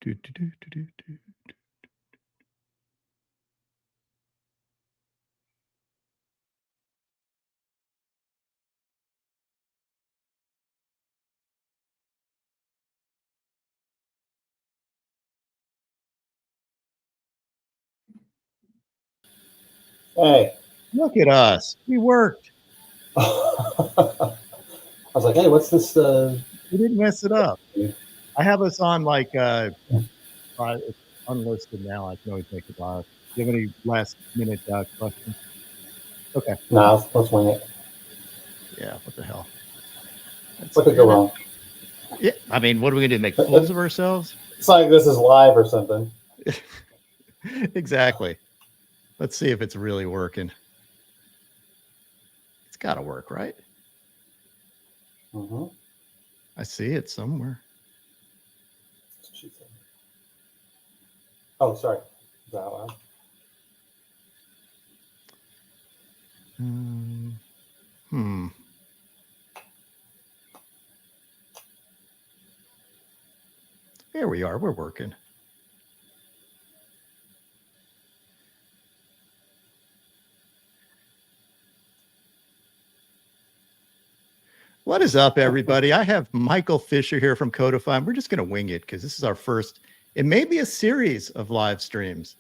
Do, do, do, do, do, do. Hey. Look at us. We worked. I was like, hey, what's this? We didn't mess it up. I have us on like it's unlisted now. I can always make it live. Do you have any last minute questions? Okay. No, let's wing it. Yeah, what the hell? What could go wrong? Yeah, I mean, what are we gonna do? Make fools of ourselves? It's like this is live or something. Exactly. Let's see if it's really working. It's got to work, right? Mm-hmm. I see it somewhere. Oh, sorry. Is that loud? There we are. We're working. What is up, everybody? I have Michael Fisher here from Codify. We're just going to wing it because this is our first. It may be a series of live streams.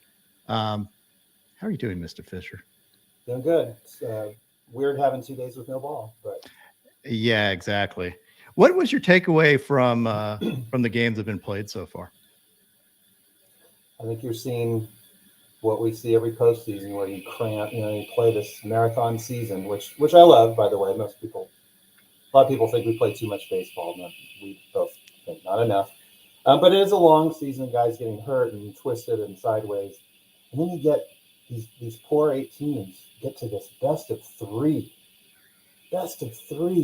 How are you doing, Mr. Fisher? Doing good. It's weird having 2 days with no ball, but yeah, exactly. What was your takeaway from the games that have been played so far? I think you're seeing what we see every postseason, where you play this marathon season, which I love, by the way. A lot of people think we play too much baseball, and we both think not enough. But it is a long season, guys getting hurt and twisted and sideways. And then you get these poor 8 teams get to this best of three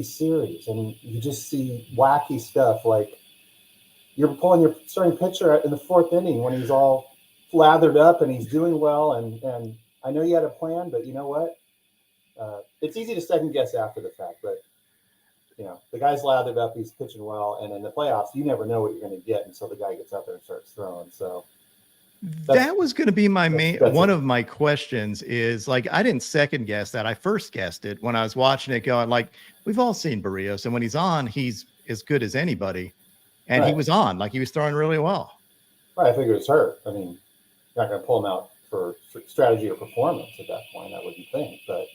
series, and you just see wacky stuff like you're pulling your starting pitcher in the 4th inning when he's all lathered up and he's doing well, and I know you had a plan, but you know what? It's easy to second guess after the fact, but the guy's lathered up, he's pitching well, and in the playoffs, you never know what you're going to get until the guy gets out there and starts throwing. So that was going to be my one of my questions is, like, I didn't second guess that. I first guessed it when I was watching it going, like, we've all seen Barrios, and when he's on, he's as good as anybody. And he was on, like, he was throwing really well. Right, I figured it's hurt. I mean, you're not going to pull him out for strategy or performance at that point, I wouldn't think. But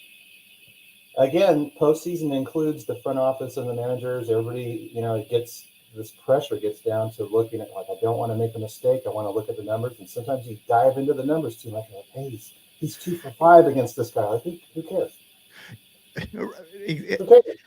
again, postseason includes the front office and the managers. Everybody, it gets this pressure gets down to looking at, like, I don't want to make a mistake. I want to look at the numbers, and sometimes you dive into the numbers too much. Like, hey, he's 2 for 5 against this guy. Like, who cares? Who cares?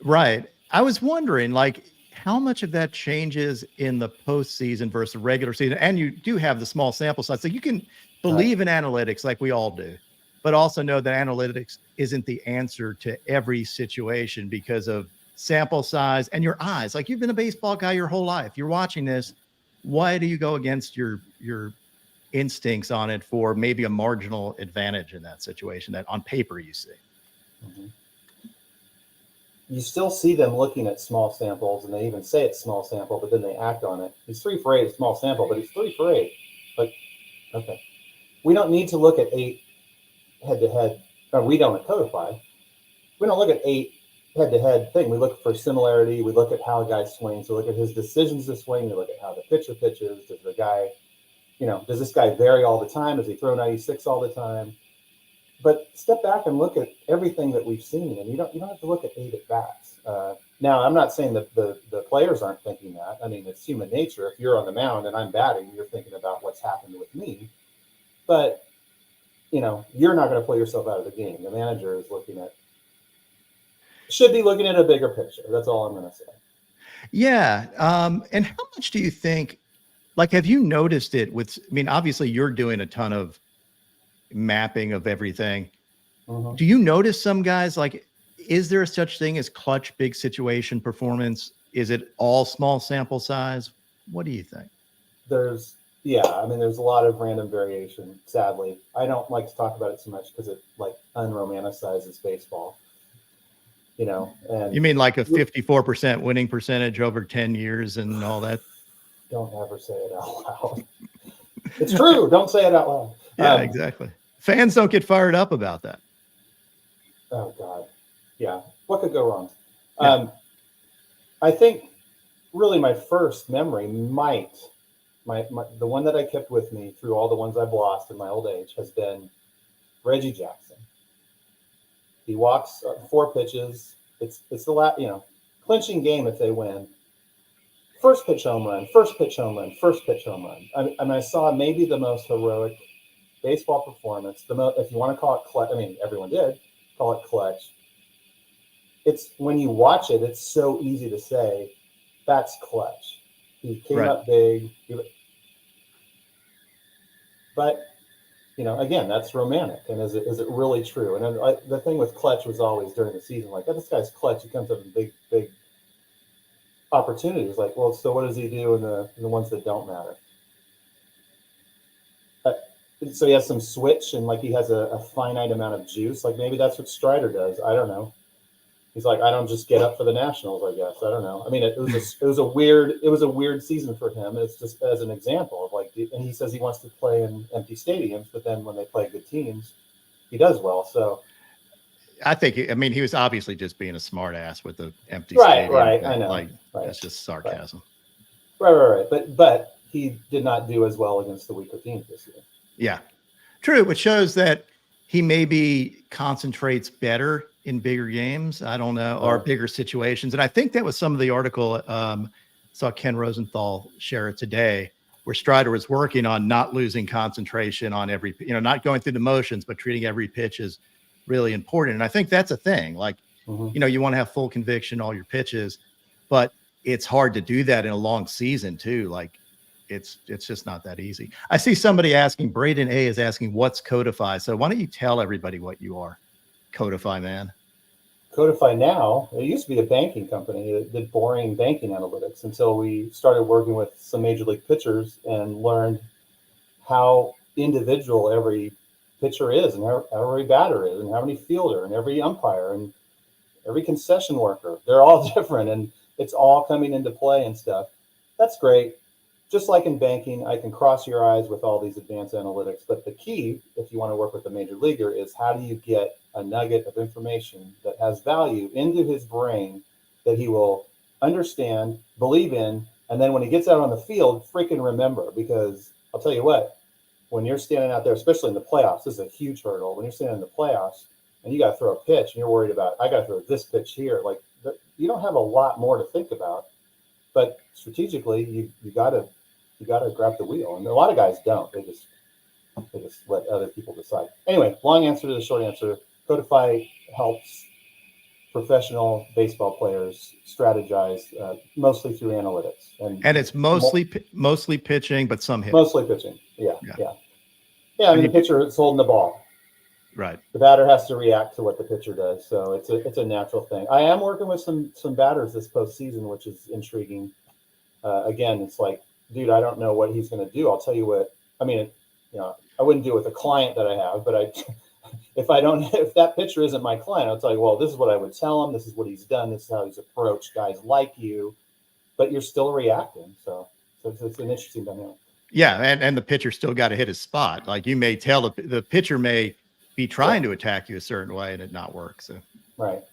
Right. I was wondering, like, how much of that changes in the postseason versus the regular season? And you do have the small sample size, so you can believe in analytics like we all do, but also know that analytics isn't the answer to every situation because of sample size and your eyes. Like, you've been a baseball guy your whole life. You're watching this. Why do you go against your instincts on it for maybe a marginal advantage in that situation that on paper you see? Mm-hmm. You still see them looking at small samples, and they even say it's small sample, but then they act on it. He's 3 for 8, small sample, but he's 3 for 8. Like, okay. We don't need to look at 8 head-to-head, or we don't at Codify. We don't look at 8 head-to-head thing. We look for similarity. We look at how a guy swings. We look at his decisions to swing. We look at how the pitcher pitches. Does the guy, does this guy vary all the time? Does he throw 96 all the time? But step back and look at everything that we've seen, and you don't have to look at 8 at bats. Now, I'm not saying that the players aren't thinking that. I mean, it's human nature. If you're on the mound and I'm batting, you're thinking about what's happened with me. But you're not going to pull yourself out of the game. The manager is should be looking at a bigger picture. That's all I'm going to say. Yeah. And how much do you think, like, have you noticed it with, I mean, obviously you're doing a ton of mapping of everything. Mm-hmm. Do you notice some guys, like, is there such thing as clutch big situation performance? Is it all small sample size? What do you think? There's a lot of random variation, sadly. I don't like to talk about it too much because it, like, unromanticizes baseball. And you mean like a 54% winning percentage over 10 years and all that? Don't ever say it out loud. It's true. Don't say it out loud. Yeah, exactly. Fans don't get fired up about that. Oh God. Yeah. What could go wrong? Yeah. I think really my first memory the one that I kept with me through all the ones I've lost in my old age has been Reggie Jackson. He walks 4 pitches. It's the last, clinching game if they win. First pitch home run, first pitch home run, first pitch home run. I saw maybe the most heroic baseball performance. If you want to call it clutch, I mean, everyone did call it clutch. It's when you watch it, it's so easy to say that's clutch. He came up big, but again, that's romantic. And is it really true? And then the thing with clutch was always during the season, like, oh, this guy's clutch. He comes up in big opportunities. Like, well, so what does he do in the ones that don't matter? So he has some switch, and like he has a finite amount of juice. Like maybe that's what Strider does. I don't know. He's like, I don't just get up for the Nationals, I guess. I don't know. I mean, it was a weird season for him. It's just as an example of like, and he says he wants to play in empty stadiums, but then when they play good teams, he does well. So I think, he was obviously just being a smart ass with the empty stadium. Right. I know. Like, that's just sarcasm. Right. But he did not do as well against the weaker teams this year. Yeah, true. Which shows that he maybe concentrates better in bigger games. I don't know, or bigger situations. And I think that was some of the article. Saw Ken Rosenthal share it today, where Strider was working on not losing concentration on every, not going through the motions, but treating every pitch as really important. And I think that's a thing. Like, you want to have full conviction all your pitches, but it's hard to do that in a long season too. Like, it's just not that easy. I see somebody asking, Braden A is asking, what's Codify? So why don't you tell everybody what you are? Codify, man. Codify now, it used to be a banking company that did boring banking analytics until we started working with some major league pitchers and learned how individual every pitcher is and how every batter is and how many fielder and every umpire and every concession worker. They're all different, and it's all coming into play and stuff. That's great. Just like in banking, I can cross your eyes with all these advanced analytics. But the key, if you want to work with a major leaguer, is how do you get a nugget of information that has value into his brain that he will understand, believe in, and then when he gets out on the field, freaking remember. Because I'll tell you what, when you're standing out there, especially in the playoffs, this is a huge hurdle. When you're standing in the playoffs and you got to throw a pitch and you're worried about, I got to throw this pitch here, like you don't have a lot more to think about. But strategically, you got to grab the wheel, and a lot of guys don't. They just let other people decide. Anyway, long answer to the short answer. Codify helps professional baseball players strategize, mostly through analytics, and it's mostly pitching, but some hitting. Mostly pitching. Yeah. I mean, the pitcher is holding the ball. Right. The batter has to react to what the pitcher does, so it's a natural thing. I am working with some batters this postseason, which is intriguing. Again, it's like, dude, I don't know what he's going to do. I'll tell you what. I mean, I wouldn't do it with a client that I have, but if that pitcher isn't my client, I'll tell you, well, this is what I would tell him. This is what he's done. This is how he's approached guys like you, but you're still reacting. So it's an interesting dynamic. Yeah, and the pitcher still got to hit his spot. Like you may tell the pitcher may be trying to attack you a certain way and it not work. So right.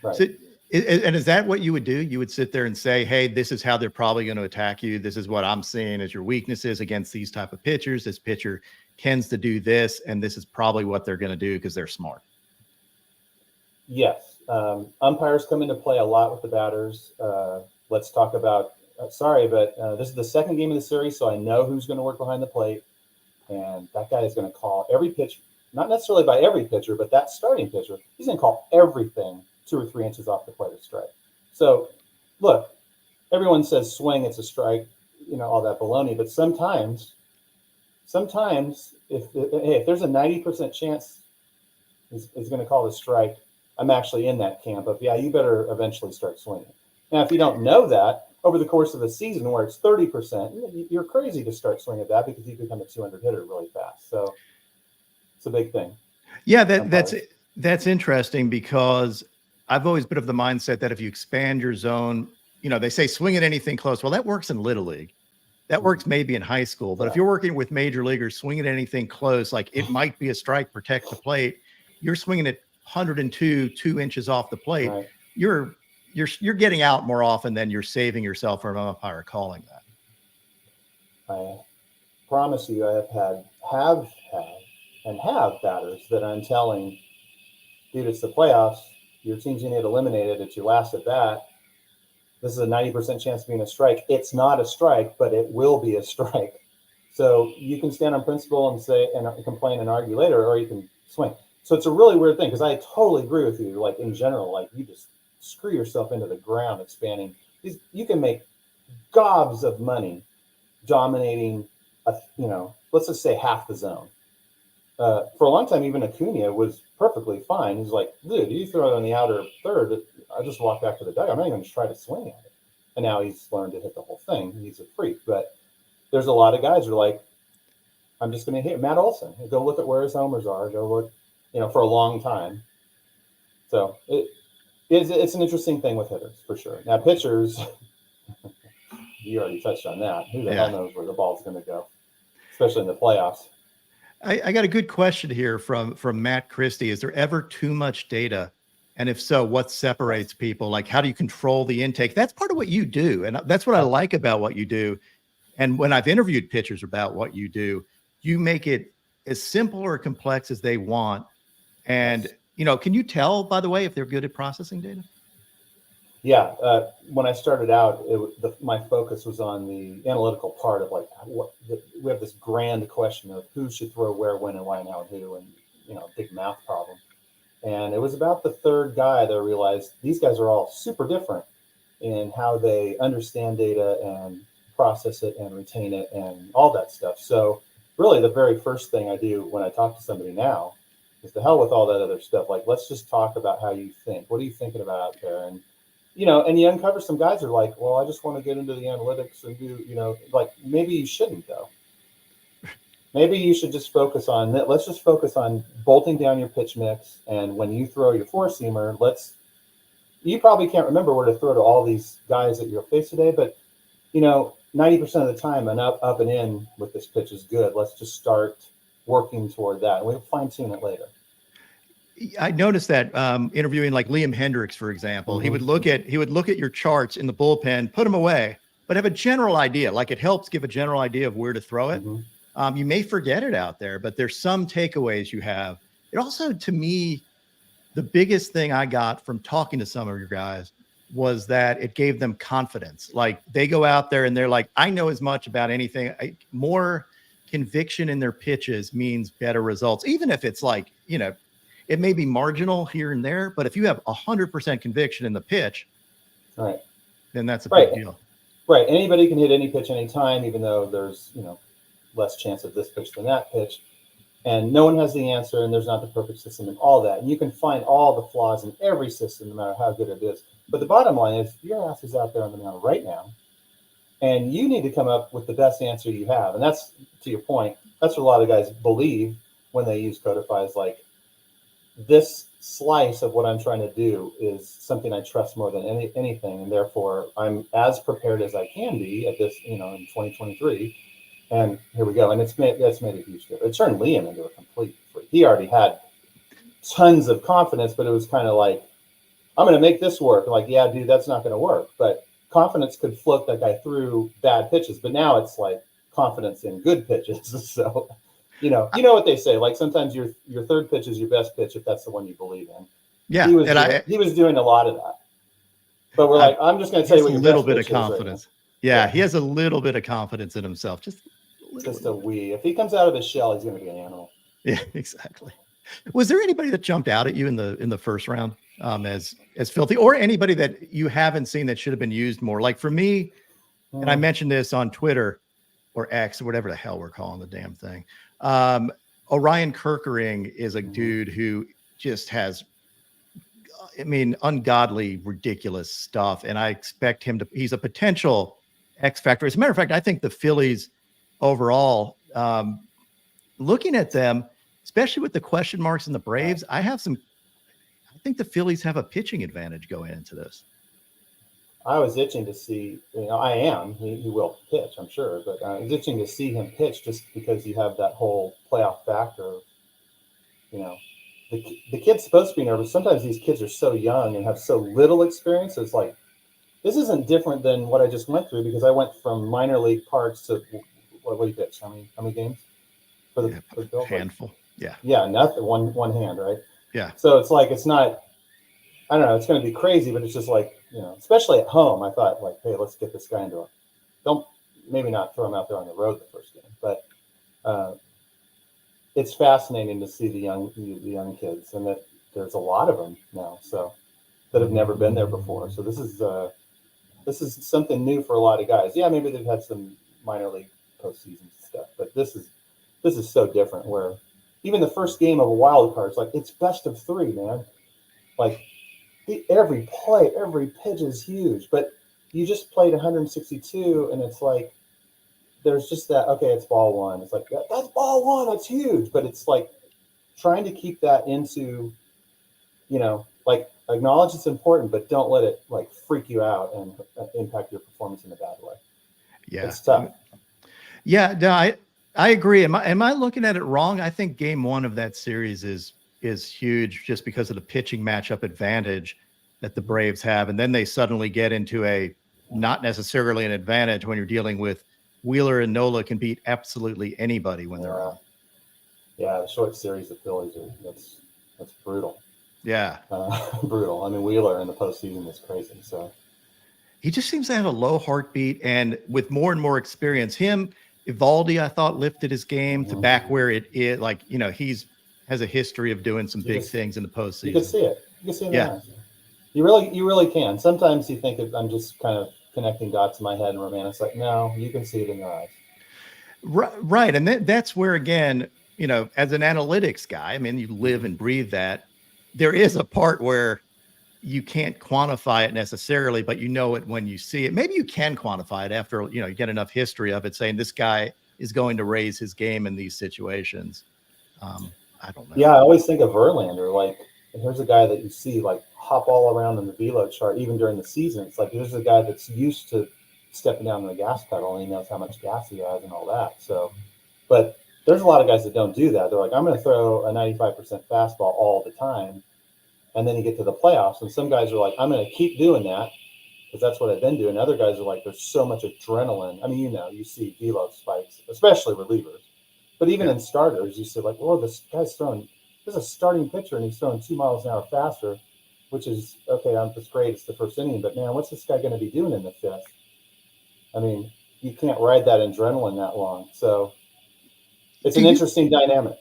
So, and is that what you would do? You would sit there and say, hey, this is how they're probably going to attack you. This is what I'm seeing as your weaknesses against these type of pitchers. This pitcher tends to do this, and this is probably what they're going to do because they're smart. Yes. Umpires come into play a lot with the batters. Let's talk about, this is the second game of the series, so I know who's going to work behind the plate. And that guy is going to call every pitch, not necessarily by every pitcher, but that starting pitcher, he's going to call everything 2 or 3 inches off the plate of strike. So, look, everyone says swing, it's a strike, all that baloney. But sometimes, if there's a 90% chance he's going to call the strike, I'm actually in that camp of, you better eventually start swinging. Now, if you don't know that, over the course of the season where it's 30%, you're crazy to start swinging at that because you become a 200 hitter really fast. So it's a big thing. Yeah, that's interesting because I've always been of the mindset that if you expand your zone, they say swing at anything close. Well, that works in Little League. That works maybe in high school. But if you're working with major leaguers, swinging at anything close, like it might be a strike, protect the plate. You're swinging at 102, 2 inches off the plate. Right. You're getting out more often than you're saving yourself from an umpire calling that. I promise you, I have had batters that I'm telling, dude, it's the playoffs. Your team's going to get eliminated at your last at bat. This is a 90% chance of being a strike. It's not a strike, but it will be a strike. So you can stand on principle and say and complain and argue later, or you can swing. So it's a really weird thing because I totally agree with you. Like in general, like you just screw yourself into the ground expanding. You can make gobs of money dominating, let's just say half the zone. For a long time, even Acuna was perfectly fine. He's like, dude, you throw it on the outer third, I just walk back to the dugout. I'm not even going to try to swing at it. And now he's learned to hit the whole thing. He's a freak. But there's a lot of guys who are like, I'm just going to hit Matt Olson. Go look at where his homers are. Go look, for a long time. So it's an interesting thing with hitters for sure. Now pitchers, you already touched on that. Who the hell knows where the ball's going to go, especially in the playoffs. I got a good question here from Matt Christie. Is there ever too much data? And if so, what separates people? Like, how do you control the intake? That's part of what you do. And that's what I like about what you do. And when I've interviewed pitchers about what you do, you make it as simple or complex as they want. And, can you tell, by the way, if they're good at processing data? Yeah. When I started out, my focus was on the analytical part of we have this grand question of who should throw where, when, and why, and how, and who, and, big math problem. And it was about the third guy that I realized these guys are all super different in how they understand data and process it and retain it and all that stuff. So really the very first thing I do when I talk to somebody now is to hell with all that other stuff. Like, let's just talk about how you think. What are you thinking about out there? And, and you uncover some guys who are like, well, I just want to get into the analytics and do, like maybe you shouldn't though. Maybe you should just focus on that. Let's just focus on bolting down your pitch mix. And when you throw your four seamer, you probably can't remember where to throw to all these guys that you'll face today, but 90% of the time an up and in with this pitch is good. Let's just start working toward that. And we'll fine tune it later. I noticed that interviewing like Liam Hendricks, for example, he would look at your charts in the bullpen, put them away, but have a general idea. Like it helps give a general idea of where to throw it. You may forget it out there, but there's some takeaways you have. It also, to me, the biggest thing I got from talking to some of your guys was that it gave them confidence. Like they go out there and they're like, I know as much about anything. More conviction in their pitches means better results, even if it's like, it may be marginal here and there, but if you have 100% conviction in the pitch, right, then that's a big deal. Right. Anybody can hit any pitch anytime, even though there's, less chance of this pitch than that pitch. And no one has the answer, and there's not the perfect system and all that. And you can find all the flaws in every system, no matter how good it is. But the bottom line is your ass is out there on the mound right now, and you need to come up with the best answer you have. And that's, to your point, that's what a lot of guys believe when they use Codify is like, this slice of what I'm trying to do is something I trust more than anything. And therefore, I'm as prepared as I can be at this, in 2023. And here we go. And that's made a huge difference. It turned Liam into a complete freak. He already had tons of confidence, but it was kind of like, I'm going to make this work. Like, yeah, dude, that's not going to work. But confidence could float that guy through bad pitches. But now it's like confidence in good pitches. So, you know what they say. Like sometimes your third pitch is your best pitch if that's the one you believe in. Yeah, he was doing a lot of that. But we're like, I'm just going to tell you what your little best bit of confidence. Yeah, he has a little bit of confidence in himself. Just a wee. If he comes out of his shell, he's going to be an animal. Yeah, exactly. Was there anybody that jumped out at you in the first round as filthy, or anybody that you haven't seen that should have been used more? Like for me, and I mentioned this on Twitter or X or whatever the hell we're calling the damn thing. Orion Kerkering is a dude who just has, ungodly, ridiculous stuff. And I expect him he's a potential X factor. As a matter of fact, I think the Phillies overall, looking at them, especially with the question marks in the Braves, I think the Phillies have a pitching advantage going into this. I was itching to see, I am, he will pitch, I'm sure, but I was itching to see him pitch just because you have that whole playoff factor. The kid's supposed to be nervous. Sometimes these kids are so young and have so little experience. It's like, this isn't different than what I just went through, because I went from minor league parks to, what do you pitch? How many games for the Bills? Handful. Yeah, nothing. One hand, right? Yeah. So it's like, it's not, I don't know, it's going to be crazy, but it's just like, especially at home, I thought, like, hey, let's get this guy into maybe not throw him out there on the road the first game, but it's fascinating to see the young kids, and that there's a lot of them now, so that have never been there before. So this is something new for a lot of guys. Yeah, maybe they've had some minor league postseason stuff, but this is so different. Where even the first game of a wild card, it's like, it's best of 3, man. Like, every play, every pitch is huge, but you just played 162, and it's like, there's just that, okay, it's ball 1. It's like, that's ball 1, that's huge. But it's like trying to keep that into, like, acknowledge it's important, but don't let it like freak you out and impact your performance in a bad way. Yeah. It's tough. Yeah, no, I agree. Am I looking at it wrong? I think game 1 of that series is huge just because of the pitching matchup advantage that the Braves have. And then they suddenly get into a not necessarily an advantage when you're dealing with Wheeler and Nola can beat absolutely anybody when they're on. Yeah, the short series of Phillies that's brutal. Yeah. Brutal. I mean, Wheeler in the postseason is crazy. So he just seems to have a low heartbeat, and with more and more experience, Evaldi, I thought, lifted his game to back where it is. Like, has a history of doing some big things in the postseason. You can see it. You can see it. Yeah. You really can. Sometimes you think I'm just kind of connecting dots in my head and romance. Like, no, you can see it in their eyes. Right. And that's where, again, as an analytics guy, I mean, you live and breathe that. There is a part where you can't quantify it necessarily, but you know it when you see it. Maybe you can quantify it after, you get enough history of it, saying this guy is going to raise his game in these situations. I don't know. Yeah, I always think of Verlander. Like, here's a guy that you see like hop all around in the velo chart, even during the season. It's like, here's a guy that's used to stepping down on the gas pedal, and he knows how much gas he has and all that. So, but there's a lot of guys that don't do that. They're like, I'm going to throw a 95% fastball all the time. And then you get to the playoffs, and some guys are like, I'm going to keep doing that because that's what I've been doing. Other guys are like, there's so much adrenaline. I mean, you see velo spikes, especially relievers. But even in starters, you see like, oh, this guy's throwing, this is a starting pitcher, and he's throwing 2 miles an hour faster, which is, okay, that's great. It's the first inning. But, man, what's this guy going to be doing in the 5th? I mean, you can't ride that adrenaline that long. So it's an interesting dynamic.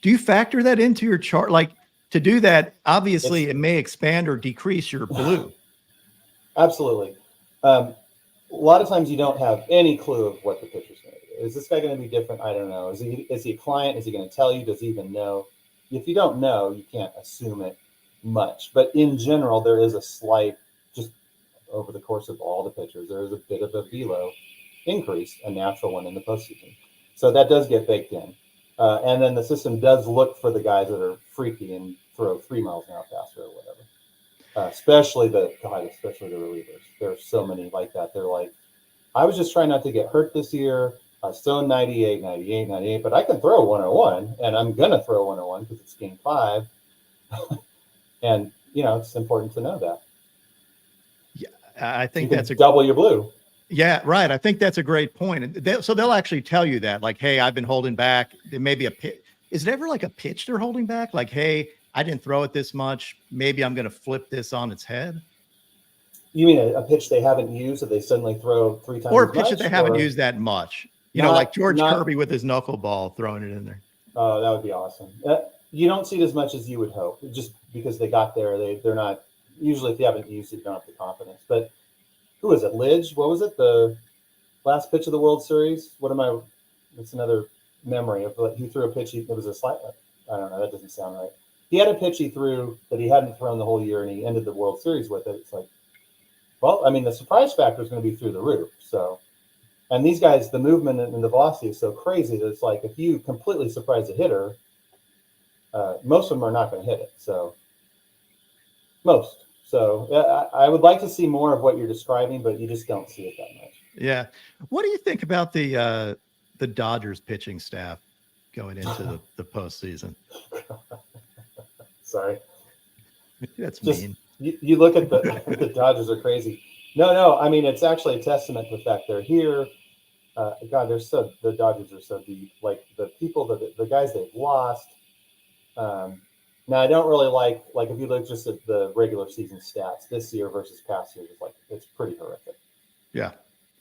Do you factor that into your chart? Like, to do that, obviously, it may expand or decrease your blue. Absolutely. A lot of times you don't have any clue of what the pitcher's going to do. Is this guy going to be different? I don't know. Is he a client? Is he going to tell you? Does he even know? If you don't know, you can't assume it much. But in general, there is a slight, just over the course of all the pitchers, there is a bit of a velo increase, a natural one in the postseason. So that does get baked in. And then the system does look for the guys that are freaky and throw 3 miles an hour faster or whatever. Especially the relievers. There's so many like that. They're like, I was just trying not to get hurt this year. I was throwing 98, but I can throw 101, and I'm going to throw 101 because it's game 5. And, it's important to know that. Yeah, I think that's double your blue. Yeah, right. I think that's a great point. So they'll actually tell you that, like, hey, I've been holding back. There may be a pitch. Is it ever like a pitch they're holding back? Like, hey, I didn't throw it this much. Maybe I'm going to flip this on its head. You mean a pitch they haven't used that they suddenly throw 3 times? Or a pitch that they haven't used that much. Like George Kirby with his knuckleball throwing it in there. Oh, that would be awesome. You don't see it as much as you would hope, just because they got there. They're not, usually if you haven't used it, you don't have the confidence. But who was it? Lidge? What was it? The last pitch of the World Series? It's another memory of, like, he threw a pitch. It was a slight, I don't know. That doesn't sound right. He had a pitch he threw that he hadn't thrown the whole year, and he ended the World Series with it. It's like, well, I mean, the surprise factor is going to be through the roof. So, and these guys, the movement and the velocity is so crazy that it's like, if you completely surprise a hitter, most of them are not going to hit it. So So I would like to see more of what you're describing, but you just don't see it that much. Yeah. What do you think about the Dodgers pitching staff going into the postseason? Sorry. That's Just mean. you look at the Dodgers are crazy. No. I mean, it's actually a testament to the fact they're here. God, the Dodgers are so deep. Like the people the guys they've lost. Now I don't really like if you look just at the regular season stats this year versus past years, it's pretty horrific. Yeah.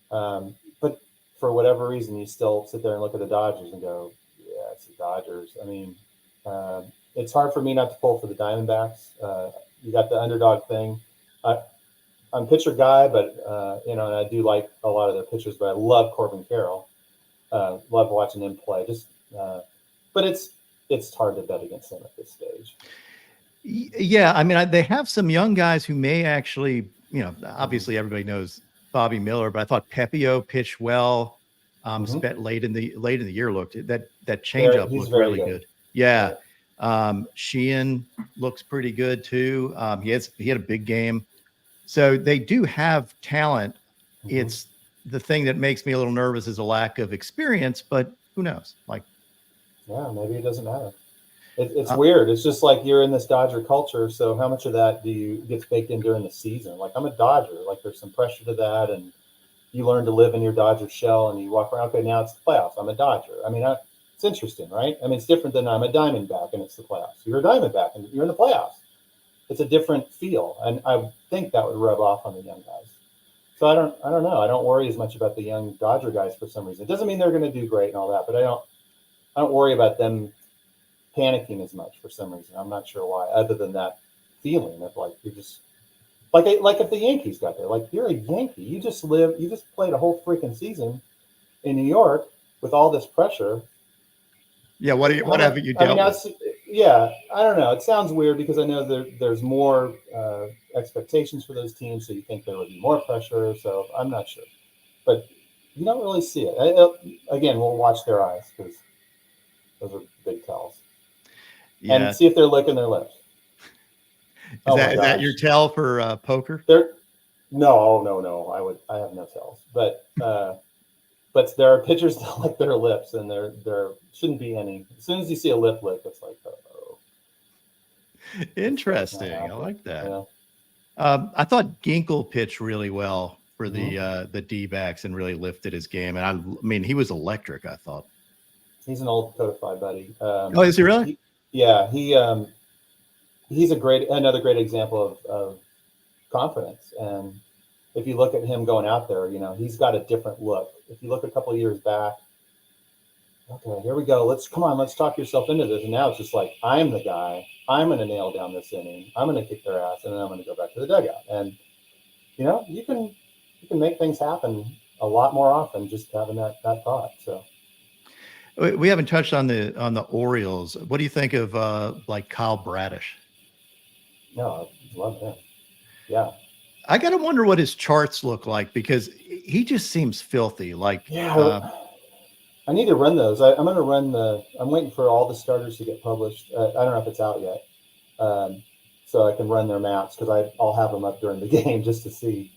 But for whatever reason, you still sit there and look at the Dodgers and go, yeah, it's the Dodgers. I mean, it's hard for me not to pull for the Diamondbacks. You got the underdog thing. I'm a pitcher guy, but and I do like a lot of their pitchers. But I love Corbin Carroll. Love watching him play. But it's hard to bet against him at this stage. Yeah, I mean, they have some young guys who may actually, obviously everybody knows Bobby Miller, but I thought Pepio pitched well. Spent late in the year looked that changeup looked really good. Yeah. Sheehan looks pretty good too. He had a big game. So they do have talent. It's the thing that makes me a little nervous is a lack of experience, but who knows? Yeah, maybe it doesn't matter. It's weird. It's just like you're in this Dodger culture. So how much of that gets baked in during the season? Like I'm a Dodger. Like there's some pressure to that, and you learn to live in your Dodger shell, and you walk around. Okay, now it's the playoffs. I'm a Dodger. I mean, it's interesting, right? I mean, it's different than I'm a Diamondback and it's the playoffs. You're a Diamondback and you're in the playoffs. It's a different feel, and I think that would rub off on the young guys. So I don't know. I don't worry as much about the young Dodger guys for some reason. It doesn't mean they're going to do great and all that, but I don't worry about them panicking as much for some reason. I'm not sure why, other than that feeling of like you're just like if the Yankees got there, like you're a Yankee, you just played a whole freaking season in New York with all this pressure. Yeah, what haven't you dealt with? Yeah, I don't know. It sounds weird because I know there's more expectations for those teams, so you think there would be more pressure. So I'm not sure, but you don't really see it. Again, we'll watch their eyes because those are big tells. Yeah. And see if they're licking their lips. Is that your tell for poker? No. I have no tells, but there are pitchers that lick their lips, and there shouldn't be any. As soon as you see a lip lick, it's like, oh. Interesting. I like that. Yeah. I thought Ginkel pitched really well for the D-backs and really lifted his game. And I mean, he was electric, I thought. He's an old Codify buddy. Oh, is he really? He's another great example of confidence. And if you look at him going out there, he's got a different look. If you look a couple of years back, okay, here we go. Let's talk yourself into this. And now it's just like, I'm the guy. I'm going to nail down this inning. I'm going to kick their ass, and then I'm going to go back to the dugout. And you can make things happen a lot more often just having that thought. So. We haven't touched on the Orioles. What do you think of Kyle Bradish? No, I love him. Yeah. I got to wonder what his charts look like because he just seems filthy. I need to run those. I'm going to run I'm waiting for all the starters to get published. I don't know if it's out yet. So I can run their maps because I'll have them up during the game just to see.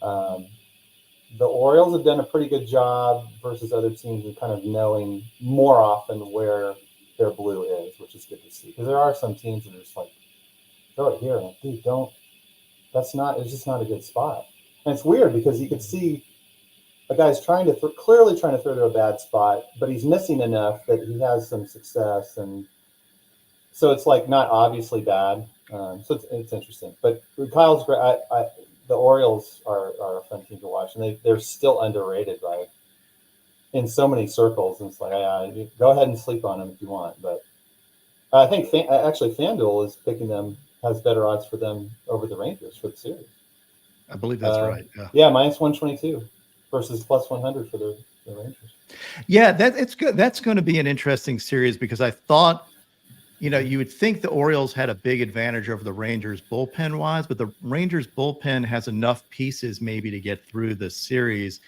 The Orioles have done a pretty good job versus other teams in kind of knowing more often where their blue is, which is good to see. Because there are some teams that are just like, throw it here. And like, dude, it's just not a good spot. And it's weird because you could see a guy's clearly trying to throw to a bad spot, but he's missing enough that he has some success. And so it's like not obviously bad. So it's interesting. But Kyle's great. The Orioles are a fun team to watch, and they're still underrated in so many circles. And it's like, go ahead and sleep on them if you want. But I think actually FanDuel is picking them, has better odds for them over the Rangers for the series. I believe that's right. Yeah, minus 122 versus plus 100 for the Rangers. Yeah, it's good. That's going to be an interesting series because I thought, you would think the Orioles had a big advantage over the Rangers bullpen wise, but the Rangers bullpen has enough pieces maybe to get through the series.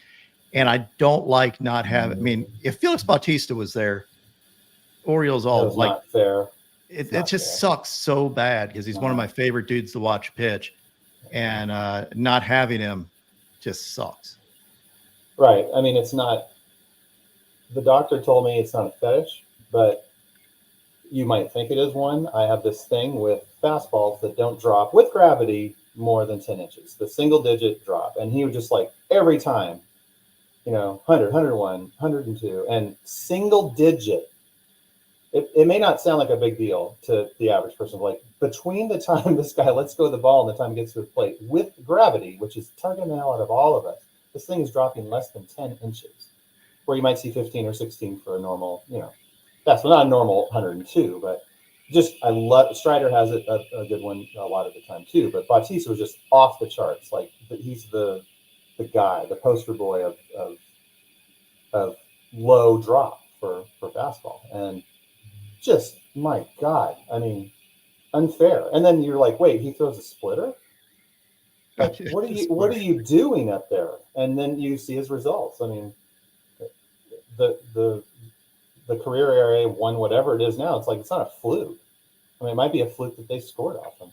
And I don't like not having, I mean, if Felix Bautista was there, Orioles all not fair. It just sucks so bad because he's one of my favorite dudes to watch pitch. and not having him just sucks. Right. I mean, it's not. The doctor told me it's not a fetish, but you might think it is one. I have this thing with fastballs that don't drop with gravity more than 10 inches, the single digit drop. And he would just like every time, 100, 101, 102, and single digit. It may not sound like a big deal to the average person. Like between the time this guy lets go of the ball and the time he gets to the plate with gravity, which is tugging the hell out of all of us, this thing is dropping less than 10 inches, where you might see 15 or 16 for a normal, that's not a normal 102, but just I love Strider has a good one a lot of the time too. But Bautista was just off the charts. Like he's the guy, the poster boy of low drop for fastball, and just my God, I mean, unfair. And then you're like, wait, he throws a splitter? Like, what are you doing up there? And then you see his results. I mean, the career area won whatever it is now. It's like it's not a fluke. I mean, it might be a fluke that they scored off him.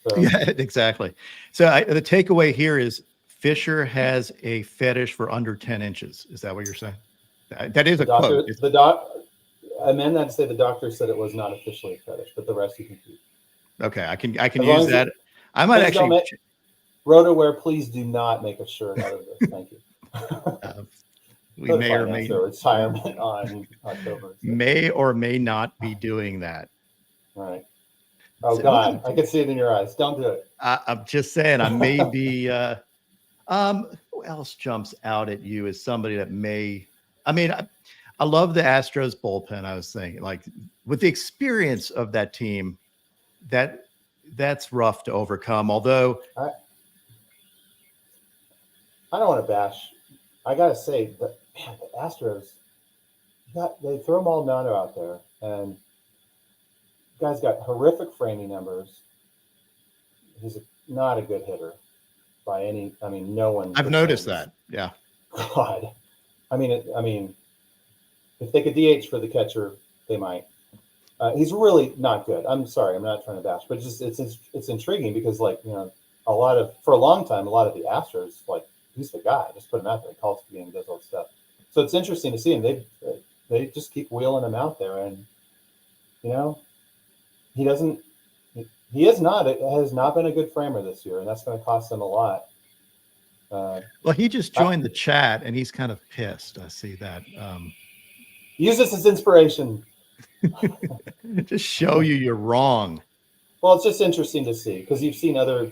So yeah, exactly. So the takeaway here is Fisher has a fetish for under 10 inches. Is that what you're saying? That is a quote. I meant that to say the doctor said it was not officially a fetish, but the rest you can keep. Okay, I can use that. I might actually. RotoWare, please do not make a shirt out of this. Thank you. We may or may retirement on October. May or may not be doing that. All right. Oh God, I can see it in your eyes. Don't do it. I'm just saying. I may be. Who else jumps out at you as somebody that may? I mean, I love the Astros bullpen. I was thinking, like, with the experience of that team, that's rough to overcome. Although I don't want to bash. I gotta say that the Astros, they throw Maldonado out there, and the guy's got horrific framing numbers. He's not a good hitter by any. I mean, no one. I've noticed that. Yeah. God, I mean, if they could DH for the catcher, they might. He's really not good. I'm sorry, I'm not trying to bash, but it's intriguing because for a long time, a lot of the Astros, like, he's the guy. Just put him out there. He calls the game, does all the stuff. So it's interesting to see him. They just keep wheeling him out there, and he doesn't. He has not been a good framer this year, and that's going to cost him a lot. Well, he just joined the chat, and he's kind of pissed. I see that. Use this as inspiration. Just show you you're wrong. Well, it's just interesting to see because you've seen other.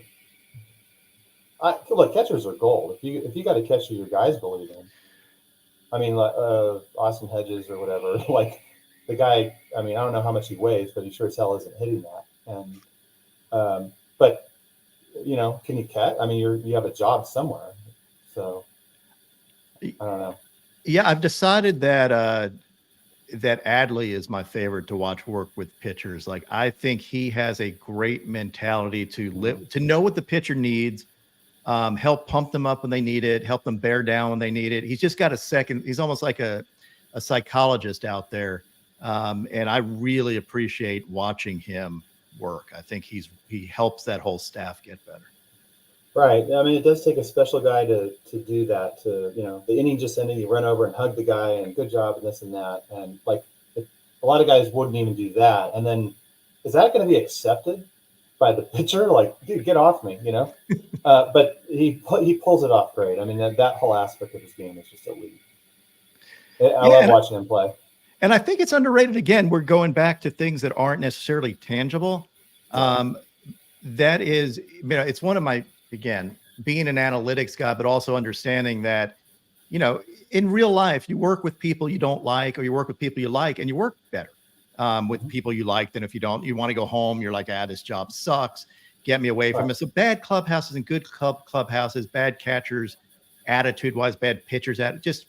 Look, catchers are gold. If you got a catcher your guys believe in, I mean, Austin Hedges or whatever, like the guy. I mean, I don't know how much he weighs, but he sure as hell isn't hitting that. And but can you catch? I mean, you have a job somewhere, so I don't know. Yeah, I've decided that that Adley is my favorite to watch work with pitchers. Like, I think he has a great mentality to know what the pitcher needs. Help pump them up when they need it, help them bear down when they need it. He's just got he's almost like a psychologist out there. And I really appreciate watching him work. I think he helps that whole staff get better. Right. I mean, it does take a special guy to do that, the inning just ended, you run over and hug the guy and good job and this and that. And like a lot of guys wouldn't even do that. And then is that going to be accepted by the pitcher? Like, dude, get off me, but he pulls it off great. I mean, that whole aspect of his game is just elite. I love watching him play. And I think it's underrated. Again, we're going back to things that aren't necessarily tangible. That is, it's one of my, again, being an analytics guy, but also understanding that, in real life, you work with people you don't like, or you work with people you like, and you work better with people you like than if you don't. You want to go home, you're like, this job sucks. Get me away from it. So bad clubhouses and good clubhouses, bad catchers, attitude-wise, bad pitchers, just,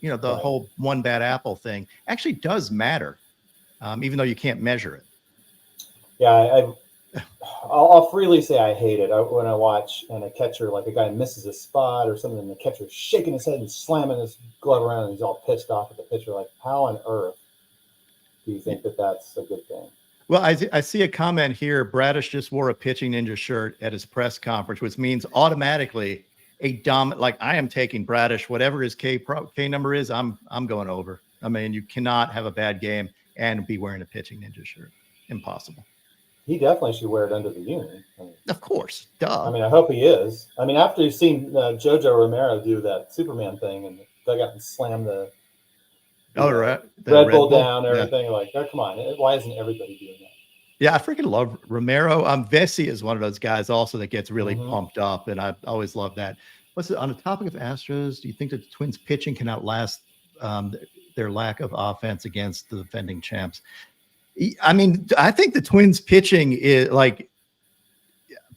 the whole one bad apple thing actually does matter, even though you can't measure it. Yeah, I'll freely say I hate it when I watch and a catcher, like a guy misses a spot or something, and the catcher's shaking his head and slamming his glove around, and he's all pissed off at the pitcher. Like, how on earth do you think that that's a good thing? Well, I see a comment here. Bradish just wore a Pitching Ninja shirt at his press conference, which means automatically a dominant. Like I am taking Bradish, whatever his K number is. I'm going over. I mean, you cannot have a bad game and be wearing a Pitching Ninja shirt. Impossible. He definitely should wear it under the uni. Of course, duh. I mean, I hope he is. I mean, after you've seen Jojo Romero do that Superman thing and dugout and slam the Red Bull down and everything, like, oh, come on, why isn't everybody doing that? Yeah, I freaking love Romero. Vesey is one of those guys also that gets really pumped up, and I always love that. On the topic of Astros, do you think that the Twins pitching can outlast their lack of offense against the defending champs? I mean, I think the Twins pitching is like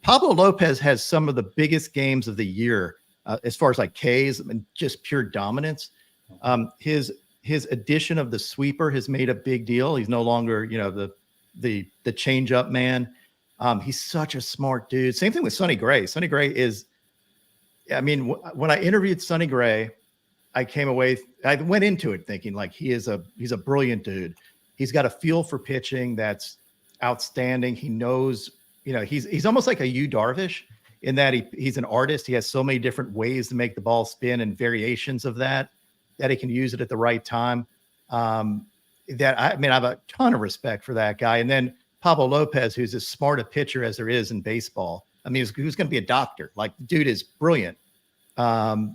Pablo Lopez has some of the biggest games of the year as far as like Ks and just pure dominance. His addition of the sweeper has made a big deal. He's no longer, the change up man. He's such a smart dude. Same thing with Sonny Gray. Sonny Gray is, I mean, when I interviewed Sonny Gray, I went into it thinking like he's a brilliant dude. He's got a feel for pitching that's outstanding. He knows, he's almost like a Yu Darvish in that he's an artist. He has so many different ways to make the ball spin and variations of that he can use it at the right time. I have a ton of respect for that guy. And then Pablo Lopez, who's as smart a pitcher as there is in baseball. I mean, who's going to be a doctor? Like, the dude is brilliant. I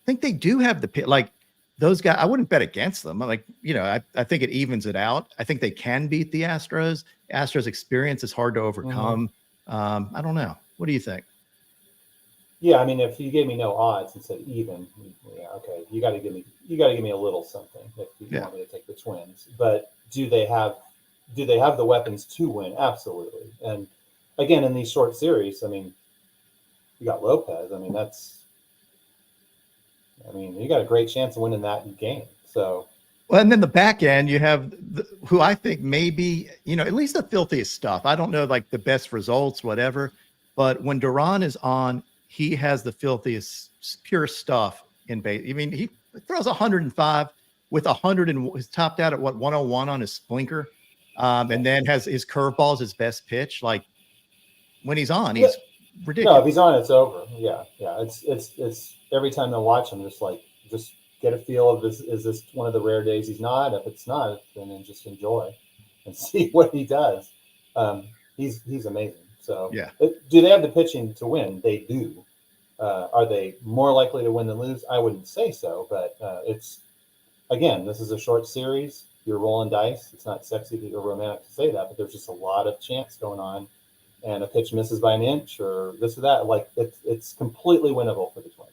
think they do have like those guys. I wouldn't bet against them. I think it evens it out. I think they can beat the Astros. Astros experience is hard to overcome. I don't know. What do you think? Yeah, I mean, if you gave me no odds and said even, yeah, okay, you got to give me a little something if you want me to take the Twins. But do they have the weapons to win? Absolutely. And again, in these short series, I mean, you got Lopez. I mean, you got a great chance of winning that game. So, well, and then the back end, you have who I think maybe, at least the filthiest stuff. I don't know, like the best results, whatever. But when Duran is on, he has the filthiest, pure stuff in base. I mean, he throws 105 with 100 and is topped out at 101 on his splinker, and then has his curveball his best pitch. Like when he's on, he's ridiculous. No, if he's on, it's over. Yeah. It's every time I watch him, just get a feel of this. Is this one of the rare days he's not? If it's not, then just enjoy and see what he does. He's amazing. So yeah. Do they have the pitching to win? They do. Are they more likely to win than lose? I wouldn't say so, but this is a short series. You're rolling dice. It's not sexy or romantic to say that, but there's just a lot of chance going on, and a pitch misses by an inch or this or that. Like it's completely winnable for the Twins.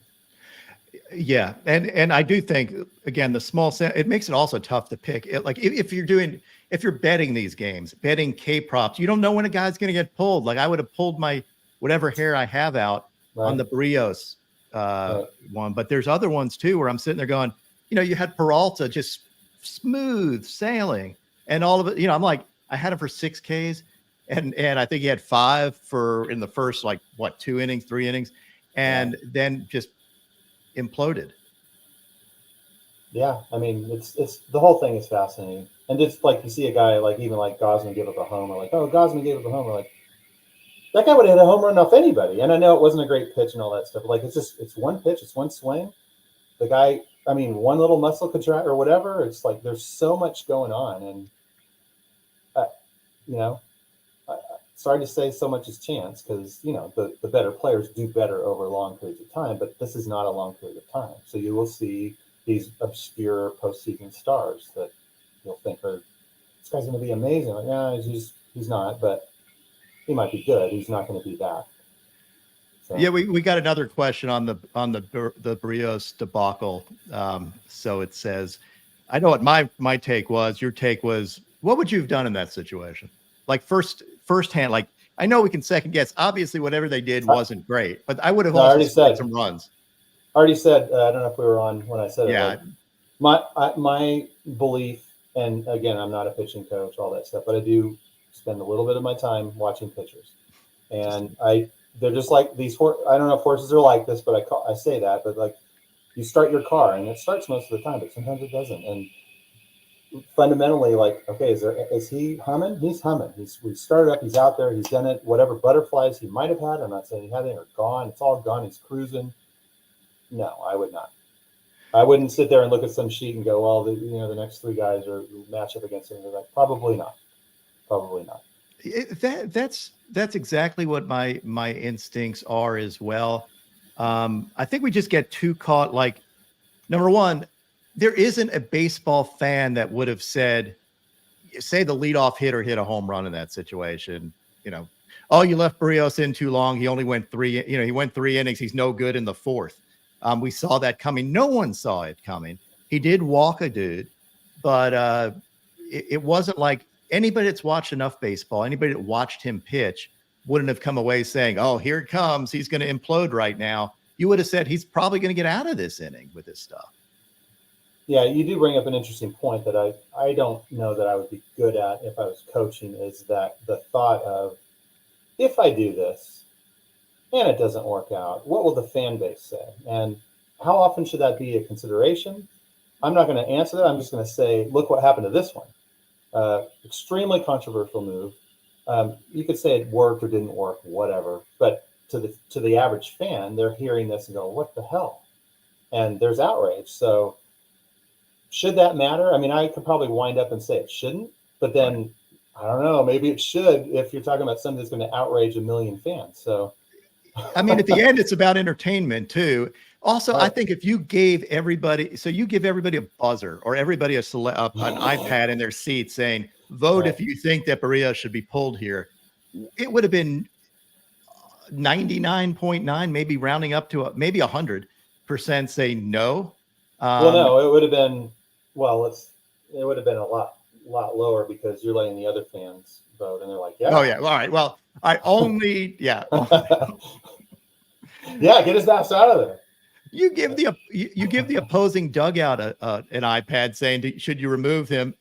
Yeah, and I do think again the small set it makes it also tough to pick. Like if you're betting these games, betting K props, you don't know when a guy's going to get pulled. Like I would have pulled my whatever hair I have out on the Brios one, but there's other ones too where I'm sitting there going, you had Peralta just smooth sailing, and all of it. I'm like, I had him for 6 Ks, and I think he had 5 in the first 3 innings, and then just imploded. Yeah, I mean, it's the whole thing is fascinating, and just like you see a guy even like Gosman give up a homer, like, oh, Gosman gave up a homer, like that guy would have hit a home run off anybody. And I know it wasn't a great pitch and all that stuff, but it's one pitch, it's one swing. The guy, I mean, one little muscle contract or whatever. It's like there's so much going on, and sorry to say so much is chance because the better players do better over long periods of time, but this is not a long period of time. So you will see these obscure postseason stars that you'll think this guy's going to be amazing. Like, yeah, he's not, but he might be good. He's not going to be that. So. Yeah, we got another question on the Brios debacle. So it says, I know what my take was. Your take was, what would you have done in that situation? Like firsthand, like I know we can second guess. Obviously, whatever they did wasn't great, but I would have also scored some runs. I already said, I don't know if we were on when I said it. My belief, and again, I'm not a pitching coach, all that stuff, but I do spend a little bit of my time watching pitchers, and they're just like these. I don't know if horses are like this, but I say that, but like you start your car, and it starts most of the time, but sometimes it doesn't, and fundamentally, like, okay, is he humming? He's humming. We started up. He's out there. He's done it. Whatever butterflies he might have had, I'm not saying he had any, are gone. It's all gone. He's cruising. No, I would not. I wouldn't sit there and look at some sheet and go, well, the next three guys are match up against him. Like, probably not. Probably not. That's exactly what my instincts are as well. I think we just get too caught. Like, number one, there isn't a baseball fan that would have said, say the leadoff hitter hit a home run in that situation. Oh, you left Barrios in too long. He only went he went 3 innings. He's no good in the fourth. We saw that coming. No one saw it coming. He did walk a dude, but it wasn't like anybody that's watched enough baseball, anybody that watched him pitch wouldn't have come away saying, oh, here it comes. He's going to implode right now. You would have said he's probably going to get out of this inning with this stuff. Yeah, you do bring up an interesting point that I don't know that I would be good at if I was coaching, is that the thought of, if I do this and it doesn't work out, what will the fan base say? And how often should that be a consideration? I'm not going to answer that. I'm just going to say, look what happened to this one. Extremely controversial move. You could say it worked or didn't work, whatever. But to the average fan, they're hearing this and go, what the hell? And there's outrage. So should that matter? I mean, I could probably wind up and say it shouldn't, but then I don't know, maybe it should if you're talking about something that's going to outrage a million fans. So, I mean, at the end, it's about entertainment too. Also, right. I think if you gave everybody, so you give everybody a buzzer or everybody an iPad in their seat saying, vote if you think that Barrios should be pulled here, it would have been 99.9, maybe rounding up to maybe 100% say no. Well, no, it would have been, it would have been a lot lower because you're letting the other fans vote and they're like, yeah. Oh yeah. All right. Well, I only, yeah. Yeah. Get his ass out of there. You give the opposing dugout an iPad saying, should you remove him?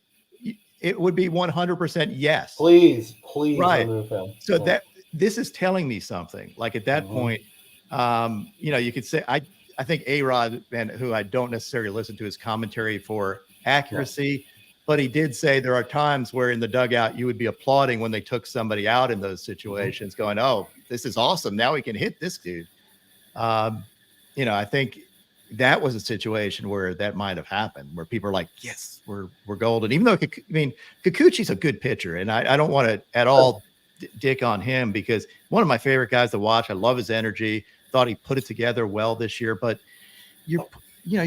It would be 100% yes. Please right. remove him. So that this is telling me something. Like at that point, you could say, I think A-Rod, and who I don't necessarily listen to his commentary for accuracy, but he did say there are times where in the dugout you would be applauding when they took somebody out in those situations, going, "Oh, this is awesome! Now we can hit this dude." I think that was a situation where that might have happened, where people are like, "Yes, we're golden." Even though Kikuchi's a good pitcher, and I don't want to at all dick on him because one of my favorite guys to watch. I love his energy. Thought he put it together well this year, but you're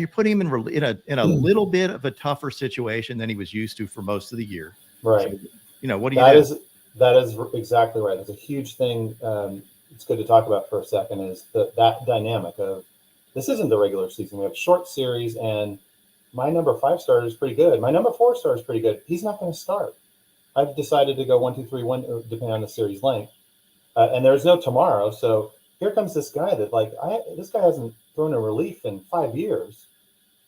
putting him in a little bit of a tougher situation than he was used to for most of the year. Right. So, what do you do? That is exactly right. It's a huge thing. It's good to talk about for a second is that dynamic of this isn't the regular season. We have short series and my number 5 starter is pretty good. My number 4 starter is pretty good. He's not going to start. I've decided to go 1, 2, 3, 1, depending on the series length. And there's no tomorrow. So here comes this guy that this guy hasn't thrown a relief in 5 years,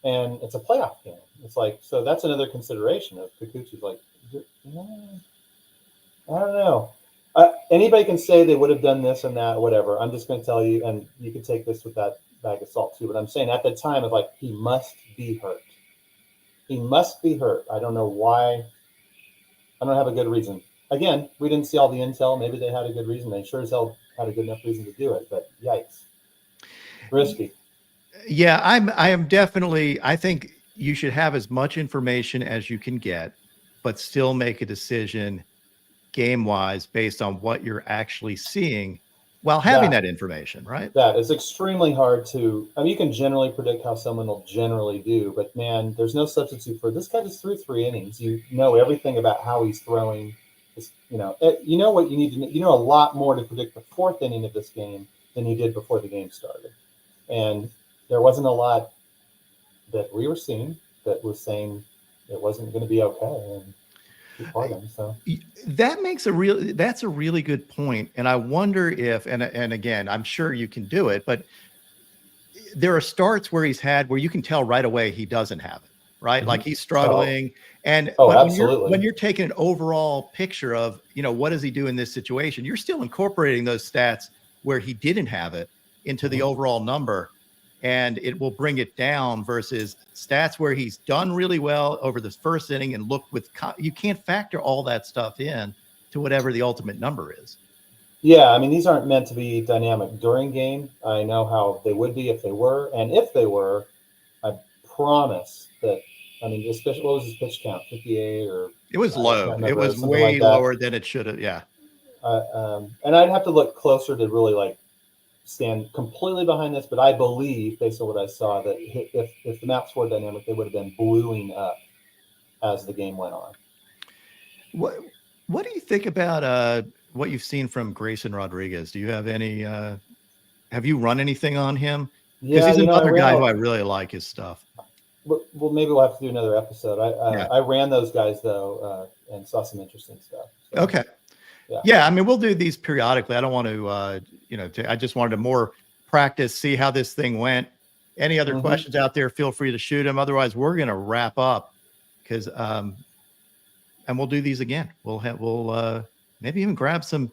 and it's a playoff game. It's like, so that's another consideration of Kikuchi's like, I don't know. Anybody can say they would have done this and that, whatever. I'm just going to tell you, and you can take this with that bag of salt too, but I'm saying at the time of like, he must be hurt. He must be hurt. I don't know why. I don't have a good reason. Again, we didn't see all the intel. Maybe they had a good reason. They sure as hell had a good enough reason to do it, but yikes. Risky. Yeah, I am definitely, I think you should have as much information as you can get, but still make a decision game-wise based on what you're actually seeing while having that information, right? That is extremely hard to, you can generally predict how someone will generally do, but man, there's no substitute for this guy just threw 3 innings. You know everything about how he's throwing. You know what you need to know. You know a lot more to predict the 4th inning of this game than you did before the game started. And there wasn't a lot that we were seeing that was saying it wasn't going to be okay. And keep playing, so that's a really good point. And I wonder if, and again, I'm sure you can do it, but there are starts where he's had where you can tell right away he doesn't have it, right? Like he's struggling. Absolutely. When you're taking an overall picture of, what does he do in this situation? You're still incorporating those stats where he didn't have it into the overall number. and it will bring it down versus stats where he's done really well over this first inning and look with, you can't factor all that stuff in to whatever the ultimate number is. Yeah, I mean, these aren't meant to be dynamic during game. I know how they would be if they were, and if they were, I promise that. I mean, especially what was his pitch count? 58 or it was low. It was way lower than it should have. Yeah. And I'd have to look closer to really like stand completely behind this, but I believe, based on what I saw, that if the maps were dynamic, they would have been bluing up as the game went on. What do you think about what you've seen from Grayson Rodriguez? Do you have any? Have you run anything on him? Because he's another guy who I really like his stuff. Well, maybe we'll have to do another episode. I ran those guys though, and saw some interesting stuff. So, okay. Yeah. I mean, we'll do these periodically. I don't want to, I just wanted to more practice, see how this thing went. Any other questions out there, feel free to shoot them. Otherwise, we're going to wrap up because, and we'll do these again. We'll maybe even grab some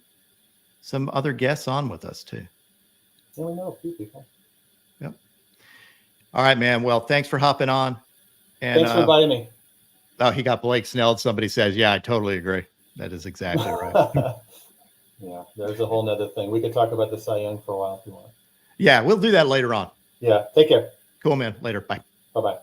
other guests on with us too. Yeah, we know a few people. Yep. All right, man. Well, thanks for hopping on. And thanks for inviting me. Oh, he got Blake Snelled. Somebody says, yeah, I totally agree. That is exactly right. Yeah, there's a whole nother thing. We could talk about the Cy Young for a while if you want. Yeah, we'll do that later on. Yeah, take care. Cool, man. Later. Bye. Bye-bye.